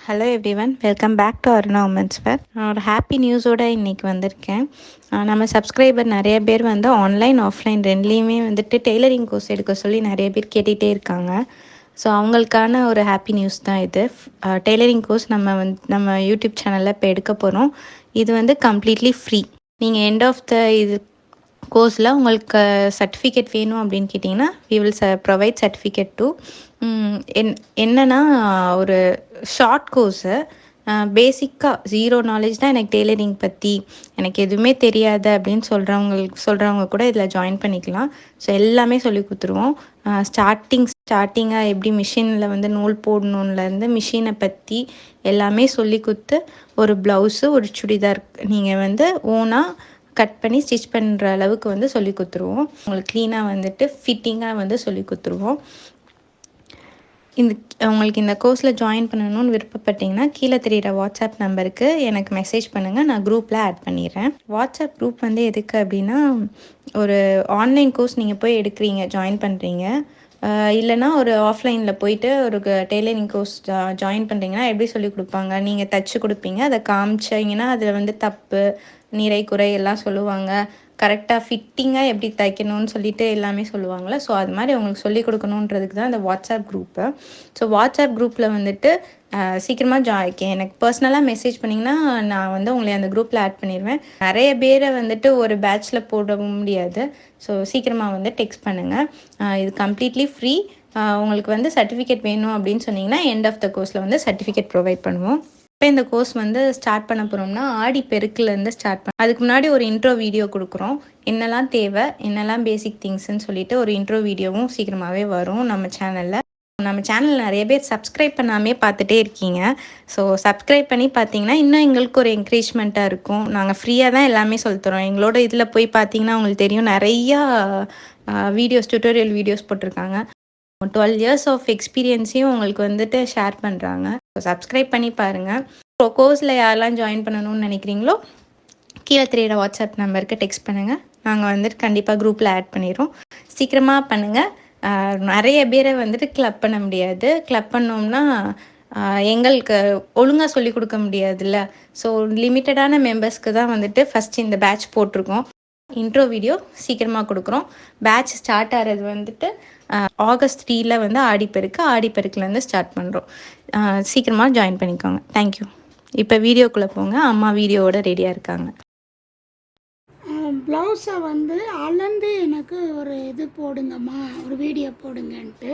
Hello everyone, welcome back to Aruna women's wear. நான் ஒரு happy நியூஸோடு இன்றைக்கி வந்திருக்கேன். நம்ம சப்ஸ்கிரைபர் நிறைய பேர் வந்து ஆன்லைன் ஆஃப்லைன் ரெண்டுலேயுமே வந்துட்டு டெய்லரிங் கோர்ஸ் எடுக்க சொல்லி நிறைய பேர் கேட்டுகிட்டே இருக்காங்க. ஸோ அவங்களுக்கான ஒரு ஹாப்பி நியூஸ் தான் இது. டெய்லரிங் கோர்ஸ் நம்ம யூடியூப் சேனலில் இப்போ எடுக்க போகிறோம். இது வந்து கம்ப்ளீட்லி ஃப்ரீ. நீங்கள் எண்ட் ஆஃப் த கோர்ஸில் உங்களுக்கு சர்டிஃபிகேட் வேணும் அப்படின்னு கேட்டிங்கன்னா we will provide certificate to என்னென்னா ஒரு ஷார்ட் கோர்ஸு. பேசிக்காக ஜீரோ நாலேஜ் தான் எனக்கு டெய்லரிங் பற்றி, எனக்கு எதுவுமே தெரியாது அப்படின்னு சொல்கிறவங்க கூட இதில் ஜாயின் பண்ணிக்கலாம். ஸோ எல்லாமே சொல்லி கொடுத்துருவோம். ஸ்டார்டிங்காக எப்படி மிஷினில் வந்து நூல் போடணுன்லேருந்து மிஷினை பற்றி எல்லாமே சொல்லி கொடுத்து ஒரு ப்ளவுஸு ஒரு சுடிதார் நீங்கள் வந்து ஓனாக கட் பண்ணி ஸ்டிச் பண்ணுற அளவுக்கு வந்து சொல்லி கொடுத்துருவோம். உங்களுக்கு க்ளீனாக வந்துட்டு ஃபிட்டிங்காக வந்து சொல்லி கொடுத்துருவோம். உங்களுக்கு இந்த கோர்ஸில் ஜாயின் பண்ணணும்னு விருப்பப்பட்டிங்கன்னா கீழே தெரிகிற வாட்ஸ்அப் நம்பருக்கு எனக்கு மெசேஜ் பண்ணுங்கள், நான் குரூப்பில் ஆட் பண்ணிடுறேன். வாட்ஸ்அப் குரூப் வந்து எதுக்கு அப்படின்னா, ஒரு ஆன்லைன் கோர்ஸ் நீங்கள் போய் எடுக்கிறீங்க, ஜாயின் பண்ணுறீங்க, இல்லைனா ஒரு ஆஃப்லைனில் போயிட்டு ஒரு டெய்லரிங் கோர்ஸ் ஜாயின் பண்ணுறீங்கன்னா எப்படி சொல்லி கொடுப்பாங்க, நீங்கள் தைச்சி கொடுப்பீங்க, அதை காமிச்சிங்கன்னா அதில் வந்து தப்பு நிறை குறை எல்லாம் சொல்லுவாங்க. கரெக்டாக ஃபிட்டிங்காக எப்படி தைக்கணும்னு சொல்லிட்டு எல்லாமே சொல்லுவாங்களே. ஸோ அது மாதிரி அவங்களுக்கு சொல்லிக் கொடுக்கணுன்றதுக்கு தான் இந்த வாட்ஸ்அப் குரூப்பு. ஸோ வாட்ஸ்அப் குரூப்பில் வந்துட்டு சீக்கிரமாக எனக்கு பர்சனலாக மெசேஜ் பண்ணிங்கன்னா நான் வந்து உங்களை அந்த குரூப்பில் ஆட் பண்ணிடுவேன். நிறைய பேரை வந்துட்டு ஒரு பேட்ச்சில் போடவும் முடியாது. ஸோ சீக்கிரமாக வந்து டெக்ஸ்ட் பண்ணுங்கள். இது கம்ப்ளீட்லி ஃப்ரீ. உங்களுக்கு வந்து சர்டிஃபிகேட் வேணும் அப்படின்னு சொன்னிங்கன்னா எண்ட் ஆஃப் த கோர்ஸில் வந்து சர்டிஃபிகேட் ப்ரொவைட் பண்ணுவோம். இப்போ இந்த கோர்ஸ் வந்து ஸ்டார்ட் பண்ண போகிறோம்னா ஆடி பெருக்குலேருந்து அதுக்கு முன்னாடி ஒரு இன்ட்ரோ வீடியோ கொடுக்குறோம். என்னெல்லாம் தேவை, என்னெல்லாம் பேசிக் திங்ஸ்ன்னு சொல்லிட்டு ஒரு இன்ட்ரோ வீடியோவும் சீக்கிரமாகவே வரும் நம்ம சேனலில். நம்ம சேனல் நிறைய பேர் சப்ஸ்கிரைப் பண்ணாமே பார்த்துட்டே இருக்கீங்க. ஸோ சப்ஸ்கிரைப் பண்ணி பார்த்தீங்கன்னா இன்னும் எங்களுக்கு ஒரு என்கரேஜ்மெண்ட்டாக இருக்கும். நாங்கள் ஃப்ரீயாக தான் எல்லாமே சொல்லித்தரோம். எங்களோட இதில் போய் பார்த்தீங்கன்னா உங்களுக்கு தெரியும், நிறையா டியூட்டோரியல் வீடியோஸ் போட்டிருக்காங்க. 12 இயர்ஸ் ஆஃப் எக்ஸ்பீரியன்ஸையும் உங்களுக்கு வந்துட்டு ஷேர் பண்ணுறாங்க. சப்ஸ்கிரைப் பண்ணி பாருங்கள். கோர்ஸில் யாரெல்லாம் ஜாயின் பண்ணணும்னு நினைக்கிறீங்களோ கீழே தெரியிற வாட்ஸ்அப் நம்பருக்கு டெக்ஸ்ட் பண்ணுங்கள். நாங்கள் வந்துட்டு கண்டிப்பாக குரூப்பில் ஆட் பண்ணிடுறோம். சீக்கிரமாக பண்ணுங்கள். நிறைய பேரை வந்துட்டு கிளப் பண்ண முடியாது. கிளப் பண்ணோம்னா எங்களுக்கு ஒழுங்காக சொல்லிக் கொடுக்க முடியாதுல்ல. ஸோ லிமிட்டடான மெம்பர்ஸ்க்கு தான் வந்துட்டு ஃபஸ்ட்டு இந்த பேட்ச் போட்டிருக்கோம். இன்ட்ரோ வீடியோ சீக்கிரமாக கொடுக்குறோம். பேட்ச் ஸ்டார்ட் ஆகிறது வந்துட்டு ஆகஸ்ட் 3 வந்து ஆடிப்பெருக்குலேருந்து ஸ்டார்ட் பண்ணுறோம். சீக்கிரமாக ஜாயின் பண்ணிக்கோங்க. தேங்க்யூ. இப்போ வீடியோக்குள்ளே போங்க. அம்மா வீடியோவோட ரெடியாக இருக்காங்க. ப்ளவுஸை வந்து அளந்து எனக்கு ஒரு இது போடுங்கம்மா, ஒரு வீடியோ போடுங்கன்ட்டு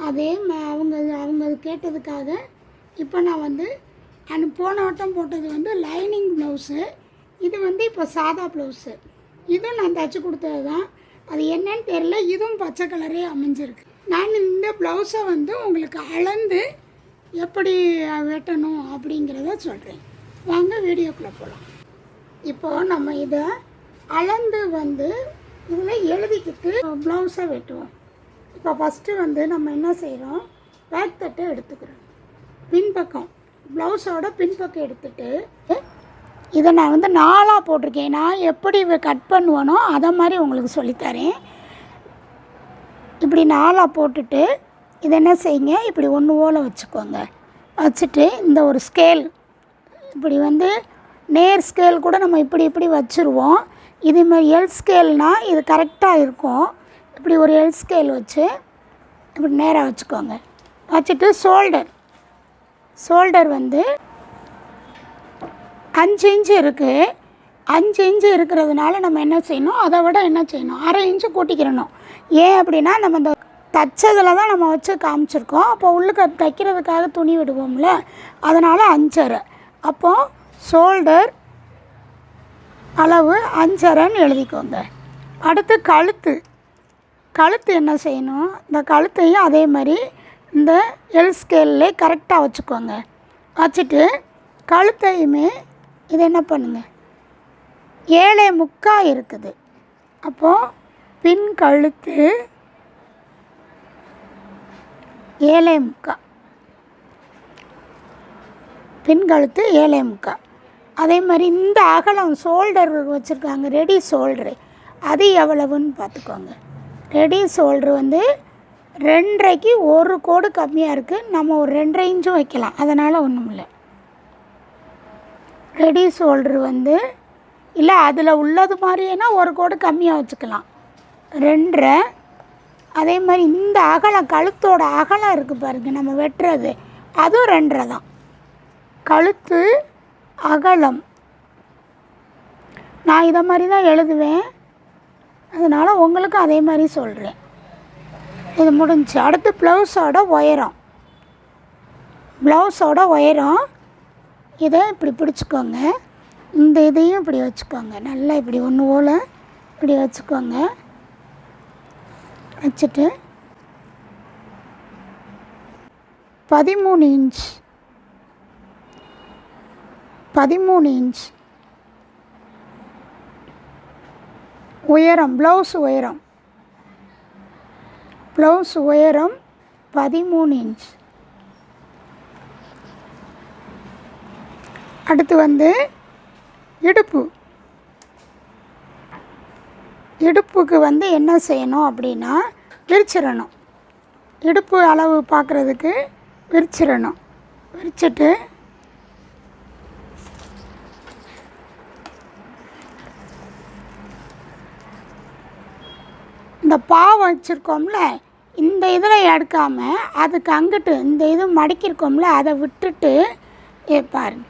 அதே அவங்க கேட்டதுக்காக இப்போ நான் வந்து போன வட்டம் போட்டது வந்து லைனிங் ப்ளவுஸு. இது வந்து இப்போ சாதா ப்ளவுஸு. இதுவும் நான் தைச்சி கொடுத்தது தான். அது என்னன்னு தெரியல, இதுவும் பச்சை கலரே அமைஞ்சிருக்கு. நான் இந்த ப்ளவுஸை வந்து உங்களுக்கு அளந்து எப்படி வெட்டணும் அப்படிங்கிறத சொல்கிறேன். வாங்க வீடியோக்குள்ளே போகலாம். இப்போது நம்ம இதை அளந்து வந்து இதில் எழுதிக்கிட்டு ப்ளவுஸை வெட்டுவோம். இப்போ ஃபஸ்ட்டு வந்து நம்ம என்ன செய்கிறோம், பேக் தட்டை எடுத்துக்கிறோம். பின்பக்கம் ப்ளவுஸோட பின்பக்கம் எடுத்துகிட்டு இதை நான் வந்து 4ஆக போட்டிருக்கேன். நான் எப்படி கட் பண்ணுவேனோ அதை மாதிரி உங்களுக்கு சொல்லித்தரேன். இப்படி 4ஆக போட்டுட்டு இதை என்ன செய்யுங்க, இப்படி ஒன்று ஓலை வச்சுக்கோங்க. வச்சுட்டு இந்த ஒரு ஸ்கேல் இப்படி வந்து நேர் ஸ்கேல் கூட நம்ம இப்படி வச்சுருவோம். இதுமாதிரி எல் ஸ்கேல்னால் இது கரெக்டாக இருக்கும். இப்படி ஒரு எல் ஸ்கேல் வச்சு இப்படி நேராக வச்சுக்கோங்க. வச்சுட்டு ஷோல்டர் வந்து 5 இன்ச்சு இருக்குது. 5 இன்ச்சு இருக்கிறதுனால நம்ம என்ன செய்யணும், அதை விட என்ன செய்யணும், 1/2 இன்ச்சு கூட்டிக்கிறணும். ஏன் அப்படின்னா நம்ம இந்த தச்சதில் தான் நம்ம வச்சு காமிச்சிருக்கோம். அப்போ உள்ளுக்கு தைக்கிறதுக்காக துணி விடுவோம்ல, அதனால் 5.5. அப்போது ஷோல்டர் அளவு 5.5ன்னு எழுதிக்கோங்க. அடுத்து கழுத்து என்ன செய்யணும், இந்த கழுத்தையும் அதே மாதிரி இந்த எல் ஸ்கேல்லே கரெக்டாக வச்சுக்கோங்க. வச்சுட்டு கழுத்தையுமே இது என்ன பண்ணுங்க, 7.75 இருக்குது. அப்போது பின் கழுத்து 7.75, பின் கழுத்து 7.75. அதே மாதிரி இந்த அகலம் ஷோல்டர் வச்சுருக்காங்க, ரெடி ஷோல்டரு, அது எவ்வளவுன்னு பார்த்துக்கோங்க. ரெடி ஷோல்டரு வந்து 2.5க்கு ஒரு கோடு கம்மியாக இருக்குது. நம்ம ஒரு 2.5 இன்ச்சும் வைக்கலாம், அதனால் ஒன்றும் இல்லை. ரெடி ஷோல்ட்ரு வந்து இல்லை அதில் உள்ளது மாதிரியேனா ஒரு கோடு கம்மியாக வச்சுக்கலாம், 2.5. அதே மாதிரி இந்த அகலம், கழுத்தோட அகலம் இருக்குது பாருங்கள், நம்ம வெட்டுறது அதுவும் 2.5 தான். கழுத்து அகலம் நான் இதை மாதிரி தான் எழுதுவேன், அதனால் உங்களுக்கு அதே மாதிரி சொல்கிறேன். இது முடிஞ்சு. அடுத்து ப்ளவுஸோட உயரம். ப்ளவுஸோட உயரம் இதை இப்படி பிடிச்சிக்கோங்க, இந்த இதையும் இப்படி வச்சுக்கோங்க, நல்லா இப்படி ஒன்று போல் இப்படி வச்சுக்கோங்க. வச்சுட்டு 13 இன்ச் 13 இன்ச் உயரம், ப்ளவுஸ் உயரம் 13 இன்ச். அடுத்து வந்து இடுப்புக்கு வந்து என்ன செய்யணும் அப்படின்னா விரிச்சிடணும். இடுப்பு அளவு பார்க்குறதுக்கு விரிச்சிடணும். விரிச்சிட்டு இந்த பாவை வச்சுருக்கோம்ல, இந்த இதில் எடுக்காமல் அதுக்கு அங்கிட்டு இந்த இது மடக்கியிருக்கோம்ல அதை விட்டுட்டு பாருங்க.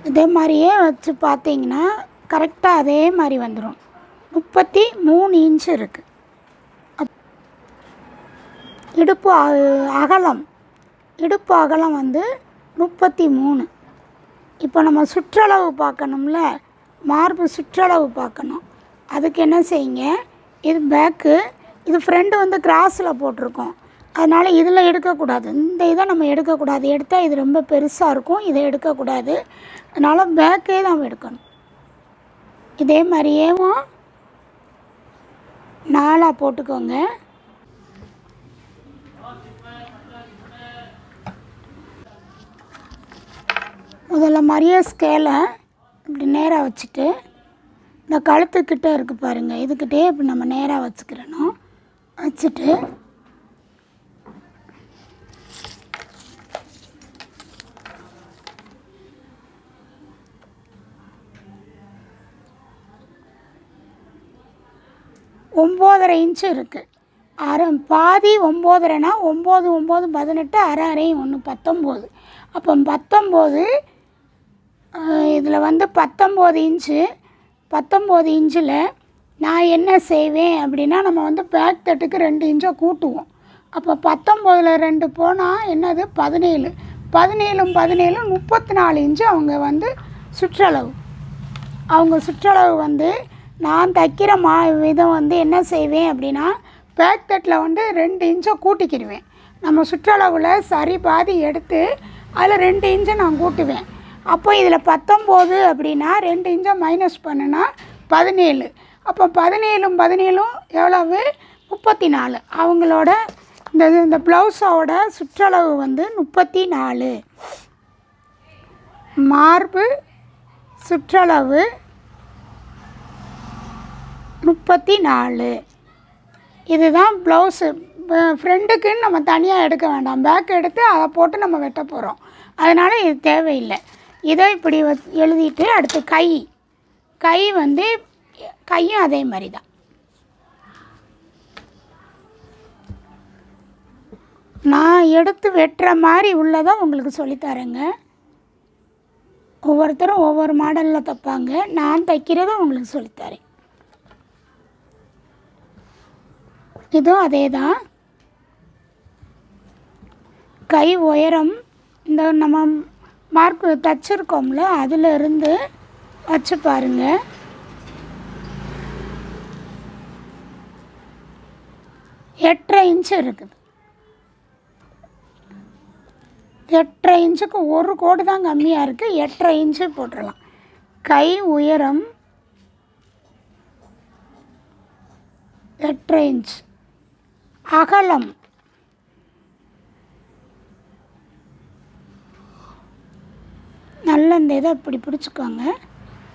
இதே மாதிரியே வச்சு பார்த்தீங்கன்னா கரெக்டாக அதே மாதிரி வந்துடும். 33 இன்ச்சு இருக்குது. இடுப்பு அகலம் வந்து 33. இப்போ நம்ம சுற்றளவு பார்க்கணும்ல, மார்பு சுற்றளவு பார்க்கணும். அதுக்கு என்ன செய்யுங்க, இது பேக்கு, இது ஃப்ரண்ட் வந்து கிராஸில் போட்டிருக்கோம், அதனால் இதில் எடுக்கக்கூடாது, இந்த இதை நம்ம எடுக்கக்கூடாது. எடுத்தால் இது ரொம்ப பெருசாக இருக்கும், இதை எடுக்கக்கூடாது. அதனால் பேக்கே தான் எடுக்கணும். இதே மாதிரியேவும் 4 போட்டுக்கோங்க. முதல்ல மாதிரியே ஸ்கேலை இப்படி நேராக வச்சுட்டு இந்த கழுத்துக்கிட்ட இருக்குது பாருங்கள், இதுக்கிட்டே இப்படி நம்ம நேராக வச்சுக்கிறணும். வச்சுட்டு ஒம்போதரை இன்ச்சு இருக்குது. பாதி 9.5னா 9 9 18, அரையும் 1 19. அப்போ 19 இதில் வந்து 19 இன்ச்சு. 19 இன்ச்சில் நான் என்ன செய்வேன் அப்படின்னா, நம்ம வந்து பேக் தட்டுக்கு 2 இன்ச்சை கூட்டுவோம். அப்போ 19ல் 2 போனால் என்னது 17. 17 34 இன்ச்சு அவங்க வந்து சுற்றளவு. அவங்க சுற்றளவு வந்து நான் தைக்கிற விதம் வந்து என்ன செய்வேன் அப்படின்னா, பேக் தட்டில் வந்து 2 இன்ச்சை கூட்டிக்கிடுவேன். நம்ம சுற்றளவில் சரி பாதி எடுத்து அதில் 2 இன்ச்சை நான் கூட்டுவேன். அப்போ இதில் 19 அப்படின்னா 2 இன்ச்சை மைனஸ் பண்ணுனா 17. அப்போ 17 எவ்வளவு 34. அவங்களோட இந்த ப்ளவுஸோட சுற்றளவு வந்து 34. மார்பு சுற்றளவு 34. இதுதான் ப்ளவுஸு. ஃப்ரெண்டுக்குன்னு நம்ம தனியாக எடுக்க வேண்டாம், பேக் எடுத்து அதை போட்டு நம்ம வெட்ட போகிறோம், அதனால் இது தேவையில்லை. இதை இப்படி எழுதிட்டு அடுத்து கை வந்து கையும் அதே மாதிரி தான். நான் எடுத்து வெட்டுற மாதிரி உள்ளதை உங்களுக்கு சொல்லித்தரேங்க. ஒவ்வொருத்தரும் ஒவ்வொரு மாடலில் தைப்பாங்க, நான் தைக்கிறத உங்களுக்கு சொல்லித்தரேன். இதுவும் அதே தான். கை உயரம் இந்த நம்ம மார்க்கு தைச்சிருக்கோம்ல அதில் இருந்து வச்சு பாருங்கள். 8.5 இன்ச்சு இருக்குது. 8.5 இன்ச்சுக்கு ஒரு கோடு தான் கம்மியாக இருக்குது, 8.5 இன்ச்சு போட்டுடலாம். கை உயரம் 8.5 இன்ச். அகலம் நல்ல இந்த இதை இப்படி பிடிச்சிக்கோங்க.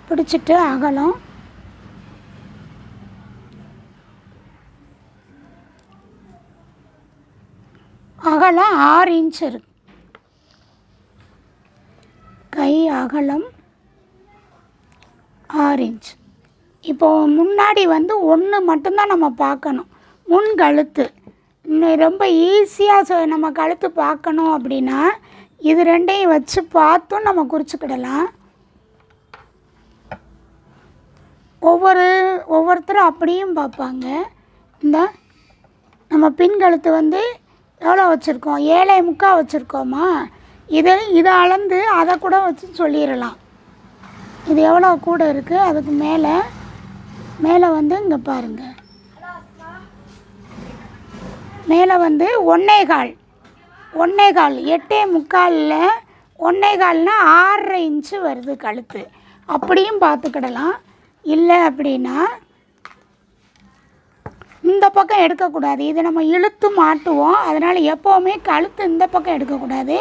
பிடிச்சிட்டு அகலம் அகலம் 6 இன்ச் இருக்கு. கை அகலம் 6 இன்ச். இப்போது முன்னாடி வந்து ஒன்று மட்டும்தான் நம்ம பார்க்கணும். முன் கழுத்து இன்னும் ரொம்ப ஈஸியாக நம்ம கழுத்து பார்க்கணும் அப்படின்னா இது ரெண்டையும் வச்சு பார்த்தும் நம்ம குறிச்சிக்கிடலாம். ஒவ்வொருத்தரும் அப்படியும் பார்ப்பாங்க. இந்த நம்ம பின் கழுத்து வந்து எவ்வளோ வச்சுருக்கோம், 7.25 வச்சுருக்கோமா, இதை அளந்து அதை கூட வச்சு சொல்லிடலாம். இது எவ்வளோ கூட இருக்குது. அதுக்கு மேலே வந்து இங்கே பாருங்கள், மேலே வந்து 1.25 8.25 1.25னா 6.5 இன்ச்சு வருது கழுத்து. அப்படியும் பார்த்துக்கிடலாம். இல்லை அப்படின்னா இந்த பக்கம் எடுக்கக்கூடாது. இதை நம்ம இழுத்து மாட்டுவோம். அதனால் எப்போவுமே கழுத்து இந்த பக்கம் எடுக்கக்கூடாது.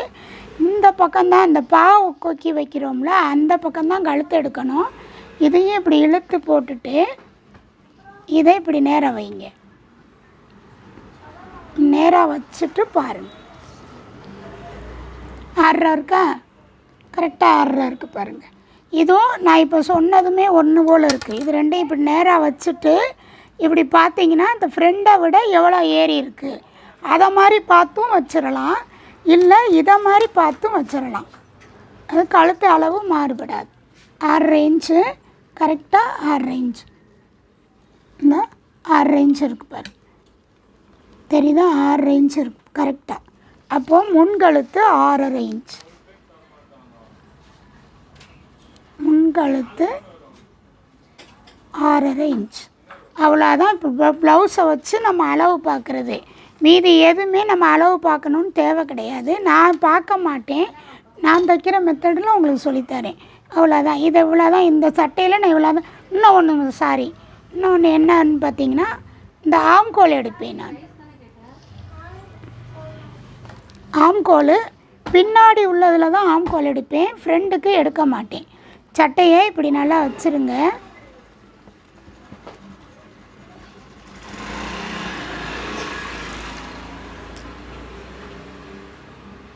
இந்த பக்கம்தான் இந்த பாவு கொக்கி வைக்கிறோம்ல, அந்த பக்கம்தான் கழுத்து எடுக்கணும். இதையும் இப்படி இழுத்து போட்டுட்டு இதை இப்படி நேராக வைங்க. நேராக வச்சுட்டு பாருங்கள். 6 இருக்கா, கரெக்டாக 6 இருக்குது பாருங்கள். இதுவும் நான் இப்போ சொன்னதுமே ஒன்று போல் இருக்குது. இது ரெண்டையும் இப்படி நேராக வச்சுட்டு இப்படி பார்த்தீங்கன்னா இந்த ஃப்ரெண்டை விட எவ்வளோ ஏறி இருக்குது அதை மாதிரி பார்த்தும் வச்சிடலாம். இல்லை இதை மாதிரி பார்த்தும் வச்சிடலாம். அது கழுத்து அளவு மாறுபடாது. 6 இன்ச்சு கரெக்டாக 6 இன்ச்சு. இந்த 6 இன்ச்சு இருக்குது பாரு, தெரியுதா? 6 இன்ச்சு இருக்குது கரெக்டாக. அப்போது முன்கழுத்து 6.5 இன்ச். முன்கழுத்து 6.5 இன்ச். அவ்வளோதான். இப்போ ப்ளவுஸை வச்சு நம்ம அளவு பார்க்குறது. மீதி எதுவுமே நம்ம அளவு பார்க்கணுன்னு தேவை கிடையாது. நான் பார்க்க மாட்டேன். நான் தைக்கிற மெத்தடில் உங்களுக்கு சொல்லித்தரேன். அவ்வளோதான். இது இவ்வளோதான். இந்த சட்டையில் நான் இவ்வளோதான். இன்னொன்று என்னன்னு பார்த்தீங்கன்னா, இந்த ஆம்கோல் எடுப்பேன் நான். ஆம்கோல் பின்னாடி உள்ளதில் தான் ஆம்கோல் எடுப்பேன். ஃப்ரெண்டுக்கு எடுக்க மாட்டேன். சட்டையை இப்படி நல்லா வச்சுருங்க.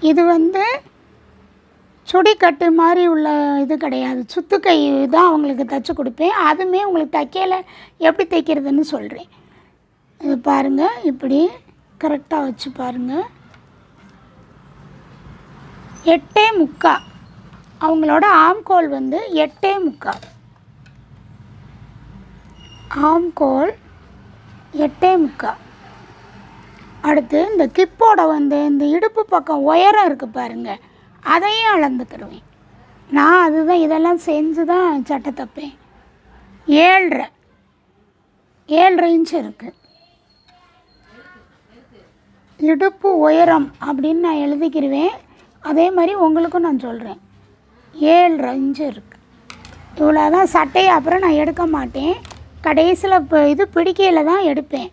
இது வந்து சுடிக்கட்டு மாதிரி உள்ள இது கிடையாது. சுத்துக்கை தான் அவங்களுக்கு தைச்சி கொடுப்பேன். அதுவுமே உங்களுக்கு தைக்கல எப்படி தைக்கிறதுன்னு சொல்கிறேன். இது பாருங்கள், இப்படி கரெக்டாக வச்சு பாருங்கள். 8.25 அவங்களோட ஆம்கோல் வந்து 8.25. ஆம்கோல் 8.25. அடுத்து இந்த கிப்போட வந்து இந்த இடுப்பு பக்கம் உயரம் இருக்குது பாருங்கள், அதையும் அளந்துக்கிடுவேன் நான். அதுதான் இதெல்லாம் செஞ்சு தான் சட்டை தைப்பேன். 7.5 இன்ச்சு இருக்குது இடுப்பு உயரம் அப்படின்னு நான் எழுதிக்கிடுவேன். அதே மாதிரி உங்களுக்கும் நான் சொல்கிறேன். 7.5 இன்ச்சு இருக்குது. இவ்வளோ தான் சட்டையை. அப்புறம் நான் எடுக்க மாட்டேன். கடைசியில் இப்போ இது பிடிக்கையில் தான் எடுப்பேன்.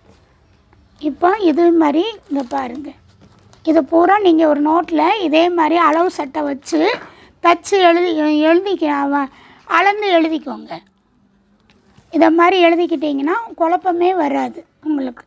இப்போ இது மாதிரி இங்கே பாருங்கள். இது பூரா நீங்கள் ஒரு நோட்டில் இதே மாதிரி அளவு சட்டை வச்சு தச்சு அளந்து எழுதிக்கோங்க. இதை மாதிரி எழுதிக்கிட்டிங்கன்னா குழப்பமே வராது உங்களுக்கு.